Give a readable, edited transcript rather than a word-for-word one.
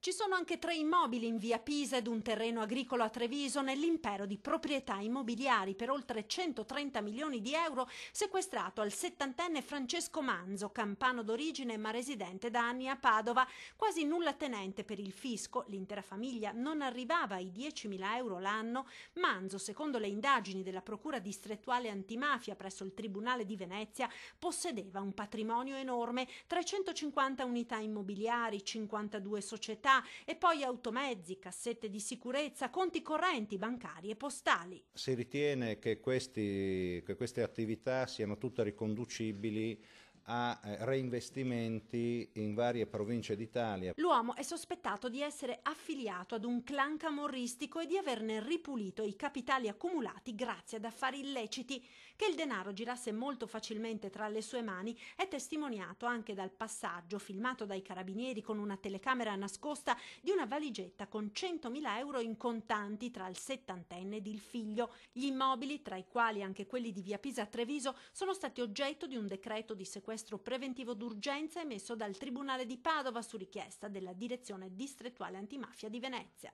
Ci sono anche 3 immobili in via Pisa ed un terreno agricolo a Treviso nell'impero di proprietà immobiliari per oltre 130 milioni di euro sequestrato al 70enne Francesco Manzo, campano d'origine ma residente da anni a Padova, quasi nulla tenente per il fisco. L'intera famiglia non arrivava ai 10.000 euro l'anno. Manzo, secondo le indagini della Procura distrettuale antimafia presso il Tribunale di Venezia, possedeva un patrimonio enorme, 350 unità immobiliari, 52 società e poi automezzi, cassette di sicurezza, conti correnti, bancari e postali. Si ritiene che queste attività siano tutte riconducibili a reinvestimenti in varie province d'Italia. L'uomo è sospettato di essere affiliato ad un clan camorristico e di averne ripulito i capitali accumulati grazie ad affari illeciti. Che il denaro girasse molto facilmente tra le sue mani è testimoniato anche dal passaggio, filmato dai carabinieri con una telecamera nascosta, di una valigetta con 100.000 euro in contanti tra il 70enne ed il figlio. Gli immobili, tra i quali anche quelli di via Pisa a Treviso, sono stati oggetto di un decreto di sequestro preventivo d'urgenza emesso dal Tribunale di Padova su richiesta della Direzione Distrettuale Antimafia di Venezia.